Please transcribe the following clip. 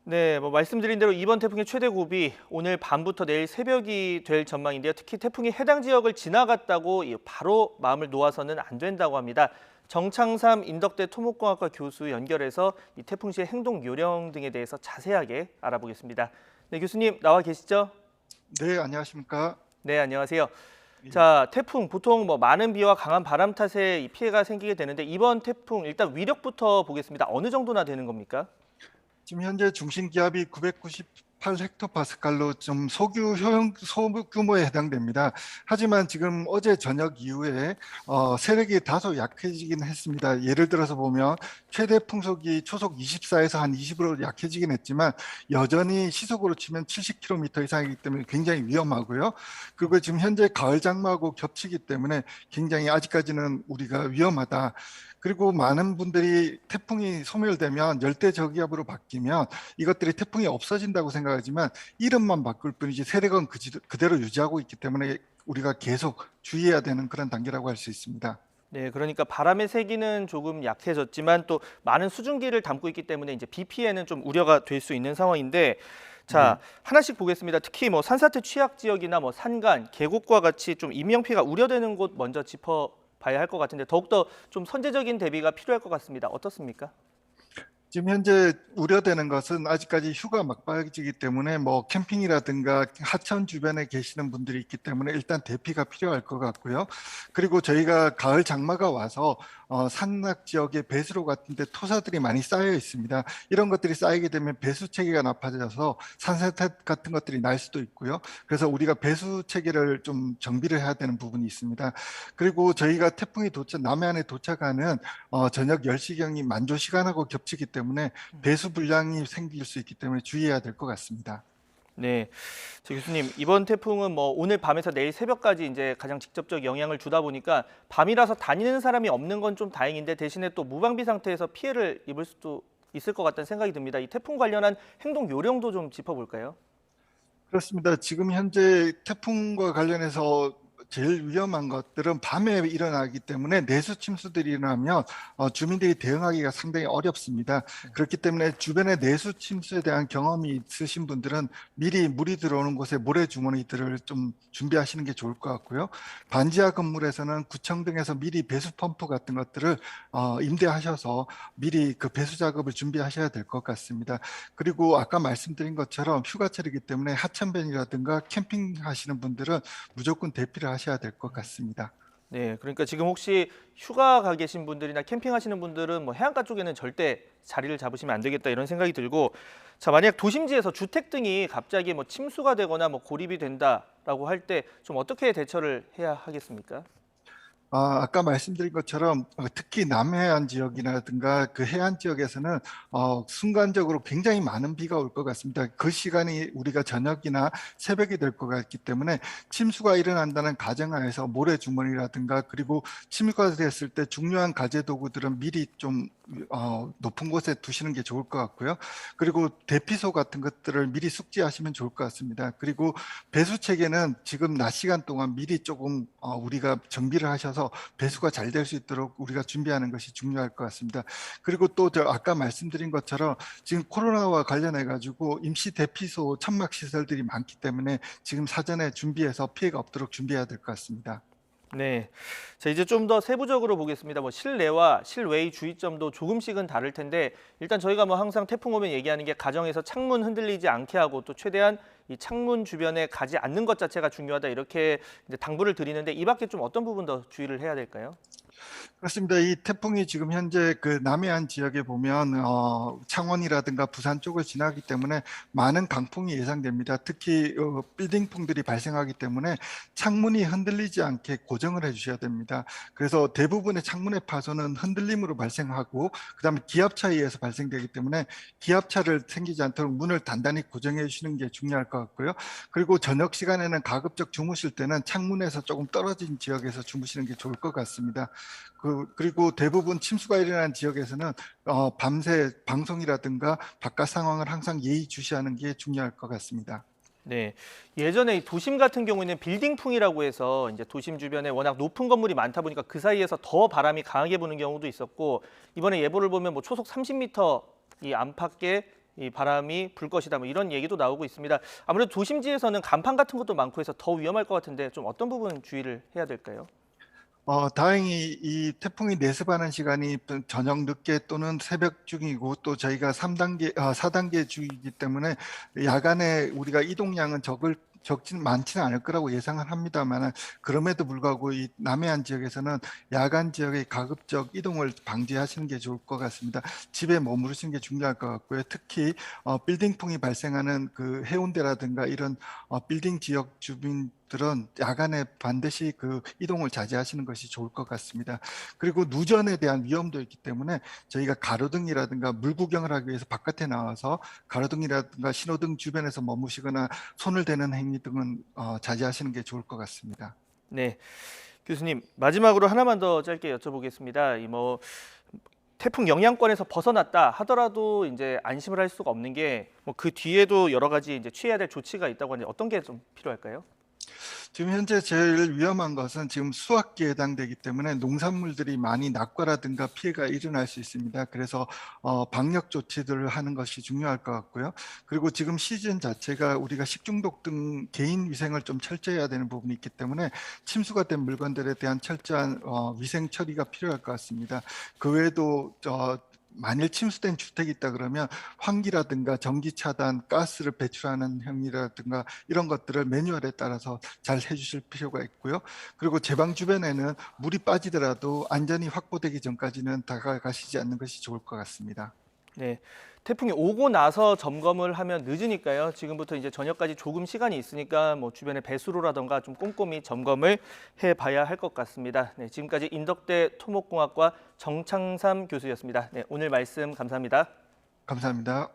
네, 뭐 말씀드린 대로 이번 태풍의 최대 고비 오늘 밤부터 내일 새벽이 될 전망인데요. 특히 태풍이 해당 지역을 지나갔다고 바로 마음을 놓아서는 안 된다고 합니다. 정창삼 인덕대 토목공학과 교수 연결해서 이 태풍 시의 행동 요령 등에 대해서 자세하게 알아보겠습니다. 네, 교수님 나와 계시죠? 네, 안녕하십니까? 네, 안녕하세요. 예. 자, 태풍 보통 뭐 많은 비와 강한 바람 탓에 이 피해가 생기게 되는데 이번 태풍 일단 위력부터 보겠습니다. 어느 정도나 되는 겁니까? 지금 현재 중심 기압이 998 헥토파스칼로 좀 소규모에 해당됩니다. 하지만 지금 어제 저녁 이후에 세력이 다소 약해지긴 했습니다. 예를 들어서 보면 최대 풍속이 초속 24에서 한 20으로 약해지긴 했지만 여전히 시속으로 치면 70km 이상이기 때문에 굉장히 위험하고요. 그리고 지금 현재 가을 장마하고 겹치기 때문에 굉장히 아직까지는 우리가 위험하다. 그리고 많은 분들이 태풍이 소멸되면 열대 저기압으로 바뀌면 이것들이 태풍이 없어진다고 생각하지만 이름만 바꿀 뿐이지 세력은 그대로 유지하고 있기 때문에 우리가 계속 주의해야 되는 그런 단계라고 할 수 있습니다. 네, 그러니까 바람의 세기는 조금 약해졌지만 또 많은 수증기를 담고 있기 때문에 이제 비 피해는 좀 우려가 될 수 있는 상황인데 네. 자, 하나씩 보겠습니다. 특히 뭐 산사태 취약 지역이나 뭐 산간, 계곡과 같이 좀 인명 피해가 우려되는 곳 먼저 짚어봐야 할 것 같은데 더욱더 좀 선제적인 대비가 필요할 것 같습니다. 어떻습니까? 지금 현재 우려되는 것은 아직까지 휴가 막바지이기 때문에 뭐 캠핑이라든가 하천 주변에 계시는 분들이 있기 때문에 일단 대피가 필요할 것 같고요. 그리고 저희가 가을 장마가 와서 산악 지역의 배수로 같은 데 토사들이 많이 쌓여 있습니다. 이런 것들이 쌓이게 되면 배수 체계가 나빠져서 산사태 같은 것들이 날 수도 있고요. 그래서 우리가 배수 체계를 좀 정비를 해야 되는 부분이 있습니다. 그리고 저희가 태풍이 남해안에 도착하는 저녁 10시경이 만조 시간하고 겹치기 때문에 배수 불량이 생길 수 있기 때문에 주의해야 될 것 같습니다. 네, 저 교수님 이번 태풍은 뭐 오늘 밤에서 내일 새벽까지 이제 가장 직접적 영향을 주다 보니까 밤이라서 다니는 사람이 없는 건 좀 다행인데 대신에 또 무방비 상태에서 피해를 입을 수도 있을 것 같다는 생각이 듭니다. 이 태풍 관련한 행동 요령도 좀 짚어볼까요? 그렇습니다. 지금 현재 태풍과 관련해서 제일 위험한 것들은 밤에 일어나기 때문에 내수 침수들이 일어나면 주민들이 대응하기가 상당히 어렵습니다. 그렇기 때문에 주변에 내수 침수에 대한 경험이 있으신 분들은 미리 물이 들어오는 곳에 모래 주머니들을 좀 준비하시는 게 좋을 것 같고요. 반지하 건물에서는 구청 등에서 미리 배수 펌프 같은 것들을 임대하셔서 미리 그 배수 작업을 준비하셔야 될 것 같습니다. 그리고 아까 말씀드린 것처럼 휴가철이기 때문에 하천변이라든가 캠핑하시는 분들은 무조건 대피를 하셔야 될 것 같습니다. 네, 그러니까 지금 혹시 휴가 가 계신 분들이나 캠핑하시는 분들은 뭐 해안가 쪽에는 절대 자리를 잡으시면 안 되겠다 이런 생각이 들고 자, 만약 도심지에서 주택 등이 갑자기 뭐 침수가 되거나 뭐 고립이 된다라고 할 때 좀 어떻게 대처를 해야 하겠습니까? 아까 말씀드린 것처럼 특히 남해안 지역이라든가 그 해안 지역에서는 순간적으로 굉장히 많은 비가 올 것 같습니다. 그 시간이 우리가 저녁이나 새벽이 될 것 같기 때문에 침수가 일어난다는 가정하에서 모래주머니라든가 그리고 침수가 됐을 때 중요한 가재 도구들은 미리 좀 높은 곳에 두시는 게 좋을 것 같고요. 그리고 대피소 같은 것들을 미리 숙지하시면 좋을 것 같습니다. 그리고 배수 체계는 지금 낮 시간 동안 미리 조금 우리가 정비를 하셔서 배수가 잘 될 수 있도록 우리가 준비하는 것이 중요할 것 같습니다. 그리고 또 아까 말씀드린 것처럼 지금 코로나와 관련해 가지고 임시 대피소 천막 시설들이 많기 때문에 지금 사전에 준비해서 피해가 없도록 준비해야 될 것 같습니다. 네. 자, 이제 좀 더 세부적으로 보겠습니다. 뭐 실내와 실외의 주의점도 조금씩은 다를 텐데 일단 저희가 뭐 항상 태풍 오면 얘기하는 게 가정에서 창문 흔들리지 않게 하고 또 최대한 이 창문 주변에 가지 않는 것 자체가 중요하다 이렇게 이제 당부를 드리는데 이 밖에 좀 어떤 부분 더 주의를 해야 될까요? 그렇습니다. 이 태풍이 지금 현재 그 남해안 지역에 보면 창원이라든가 부산 쪽을 지나기 때문에 많은 강풍이 예상됩니다. 특히 빌딩풍들이 발생하기 때문에 창문이 흔들리지 않게 고정을 해주셔야 됩니다. 그래서 대부분의 창문의 파손은 흔들림으로 발생하고 그다음에 기압차에 의해서 발생되기 때문에 기압차를 생기지 않도록 문을 단단히 고정해 주시는 게 중요할 것 같고요. 그리고 저녁 시간에는 가급적 주무실 때는 창문에서 조금 떨어진 지역에서 주무시는 게 좋을 것 같습니다. 그리고 대부분 침수가 일어난 지역에서는 밤새 방송이라든가 바깥 상황을 항상 예의주시하는 게 중요할 것 같습니다. 네. 예전에 이 도심 같은 경우에는 빌딩풍이라고 해서 이제 도심 주변에 워낙 높은 건물이 많다 보니까 그 사이에서 더 바람이 강하게 부는 경우도 있었고 이번에 예보를 보면 뭐 초속 30m 이 안팎의 이 바람이 불 것이다. 뭐 이런 얘기도 나오고 있습니다. 아무래도 도심지에서는 간판 같은 것도 많고 해서 더 위험할 것 같은데 좀 어떤 부분 주의를 해야 될까요? 다행히 이 태풍이 내습하는 시간이 저녁 늦게 또는 새벽 중이고 또 저희가 4단계 주이기 때문에 야간에 우리가 이동량은 적진 많지는 않을 거라고 예상을 합니다만 그럼에도 불구하고 이 남해안 지역에서는 야간 지역의 가급적 이동을 방지하시는 게 좋을 것 같습니다. 집에 머무르시는 게 중요할 것 같고요. 특히 빌딩풍이 발생하는 그 해운대라든가 이런 빌딩 지역 주민들은 야간에 반드시 그 이동을 자제하시는 것이 좋을 것 같습니다. 그리고 누전에 대한 위험도 있기 때문에 저희가 가로등이라든가 물 구경을 하기 위해서 바깥에 나와서 가로등이라든가 신호등 주변에서 머무시거나 손을 대는 행위 등은 자제하시는 게 좋을 것 같습니다. 네, 교수님 마지막으로 하나만 더 짧게 여쭤보겠습니다. 이 뭐 태풍 영향권에서 벗어났다 하더라도 이제 안심을 할 수가 없는 게 뭐 그 뒤에도 여러 가지 이제 취해야 될 조치가 있다고 하는데 어떤 게 좀 필요할까요? 지금 현재 제일 위험한 것은 지금 수확기에 해당되기 때문에 농산물들이 많이 낙과라든가 피해가 일어날 수 있습니다. 그래서 방역 조치들을 하는 것이 중요할 것 같고요. 그리고 지금 시즌 자체가 우리가 식중독 등 개인 위생을 좀 철저해야 되는 부분이 있기 때문에 침수가 된 물건들에 대한 철저한 위생 처리가 필요할 것 같습니다. 그 외에도 만일 침수된 주택이 있다 그러면 환기라든가 전기 차단, 가스를 배출하는 행위라든가 이런 것들을 매뉴얼에 따라서 잘 해주실 필요가 있고요. 그리고 제방 주변에는 물이 빠지더라도 안전이 확보되기 전까지는 다가가시지 않는 것이 좋을 것 같습니다. 네, 태풍이 오고 나서 점검을 하면 늦으니까요. 지금부터 이제 저녁까지 조금 시간이 있으니까 뭐 주변에 배수로라던가 좀 꼼꼼히 점검을 해봐야 할 것 같습니다. 네, 지금까지 인덕대 토목공학과 정창삼 교수였습니다. 네, 오늘 말씀 감사합니다. 감사합니다.